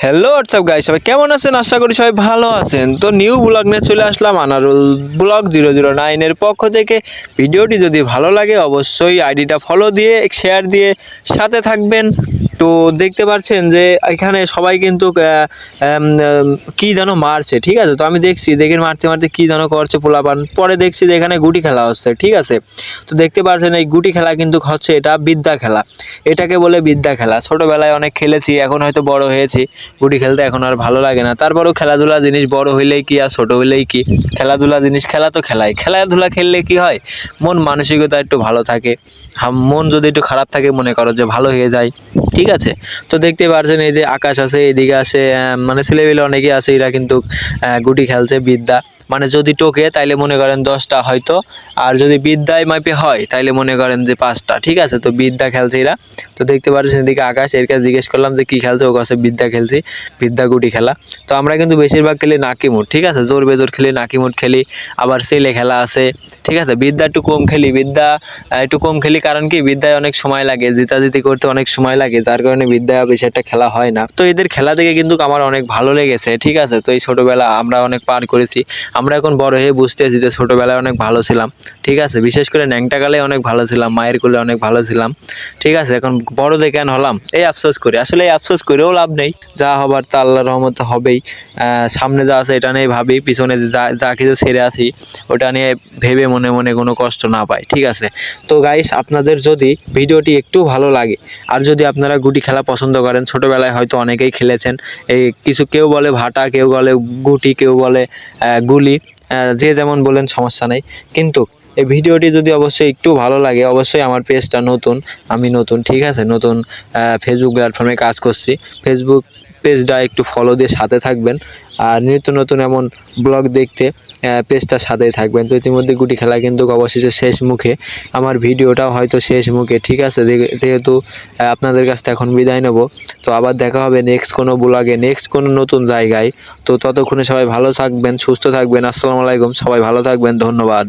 Hello WhatsApp guys, সবাই কেমন আছেন? আশা করি সবাই ভালো আছেন। তো নিউ ব্লগ নিয়ে চলে আসলাম আনারুল ব্লগ 009 এর পক্ষ থেকে। ভিডিওটি যদি ভালো লাগে অবশ্যই আইডিটা ফলো দিয়ে শেয়ার দিয়ে সাথে থাকবেন। তো দেখতে পাচ্ছেন যে এখানে সবাই কিন্তু কি যেন মারছে, ঠিক আছে? তো আমি দেখে মারতে মারতে কি যেন করছে পোলাপান। পরে দেখছি যে এখানে গুটি খেলা হচ্ছে, ঠিক আছে? তো দেখতে পাচ্ছেন এই গুটি খেলা কিন্তু হচ্ছে এটা বিদ্যা খেলা, এটাকে বলে বিদ্যা খেলা। ছোটোবেলায় অনেক খেলেছি, এখন হয়তো বড় হয়েছি, গুটি খেলতে এখন আর ভালো লাগে না। তারপরেও খেলাধুলা জিনিস বড় হইলেই কি আর ছোট হইলেই কি, খেলাধুলা জিনিস খেলা তো খেলাধুলা খেললে কি হয়, মন মানসিকতা একটু ভালো থাকে। মন যদি একটু খারাপ থাকে মনে করো যে ভালো হয়ে যায়, ঠিক আছে? তো দেখতে পারছেন এই যে আকাশ আছে, এদিকে আসে মানে ছেলেবেলে অনেকে আছে, এরা কিন্তু গুটি খেলছে বিদ্যা। মানে যদি টোকে তাইলে মনে করেন 10টা হয়তো, আর যদি বিদ্যায় মাপে হয় তাইলে মনে করেন যে 5টা, ঠিক আছে? তো বিদ্যা খেলছে এরা। তো দেখতে পাচ্ছেন এদিকে আকাশ, এর কাছে জিজ্ঞেস করলাম যে কি খেলছে, ও কাছে বিদ্যা খেলছি, বিদ্যা গুটি খেলা। তো আমরা কিন্তু বেশিরভাগ খেলি নাকিমুট, ঠিক আছে? জোর বেজোর খেলি, নাকিমুট খেলি, আবার সেলে খেলা আছে, ঠিক আছে? বিদ্যা একটু কম খেলি, বিদ্যা একটু কম খেলি, কারণ কি বিদ্যায় অনেক সময় লাগে, জিতাজিতি করতে অনেক সময় লাগে, যার কারণে বিদ্যা বেশি একটা খেলা হয় না। তো এদের খেলা দেখে কিন্তু আমার অনেক ভালো লেগেছে, ঠিক আছে? তো এই ছোটবেলা আমরা অনেক পার করেছি, আমরা এখন বড় হয়ে বুঝতেছি যে ছোটবেলায় অনেক ভালো ছিলাম, ঠিক আছে? বিশেষ করে ন্যাংটাকালে অনেক ভালো ছিলাম, মায়ের কোলে অনেক ভালো ছিলাম, ঠিক আছে? এখন বড় দেখে হলাম, এই আফসোস করি। আসলে এই আফসোস করেও লাভ নেই, যা হবার তা আল্লাহর রহমতে হবেই। সামনে যা আছে এটা নিয়ে ভাবি, পিছনে যা যা কিছু ছেড়ে আসি ওটা নিয়ে ভেবে মনে মনে কোনো কষ্ট না পাই, ঠিক আছে? তো গাইস, আপনাদের যদি ভিডিওটি একটু ভালো লাগে, আর যদি আপনারা গুটি খেলা পছন্দ করেন, ছোটোবেলায় হয়তো অনেকেই খেলেছেন, এই কিছু কেউ বলে ভাটা, কেউ বলে গুটি, কেউ বলে গুলি, যে যেমন বলেন সমস্যা নেই। কিন্তু এই ভিডিওটি যদি অবশ্যই একটু ভালো লাগে, অবশ্যই আমার পেজটা নতুন, আমি নতুন, ঠিক আছে? নতুন ফেসবুক প্ল্যাটফর্মে কাজ করছি, ফেসবুক পেজটা একটু ফলো দিয়ে সাথে থাকবেন, আর নিত্য নতুন এমন ব্লগ দেখতে পেজটার সাথেই থাকবেন। তো ইতিমধ্যে গুটি খেলা কিন্তু অবশেষে শেষ মুখে, আমার ভিডিওটাও হয়তো শেষ মুখে, ঠিক আছে? যেহেতু আপনাদের কাছ থেকে এখন বিদায় নেব, তো আবার দেখা হবে নেক্সট কোনো ব্লগে, নেক্সট কোনো নতুন জায়গায়। তো ততক্ষণে সবাই ভালো থাকবেন, সুস্থ থাকবেন। আসসালামু আলাইকুম, সবাই ভালো থাকবেন, ধন্যবাদ।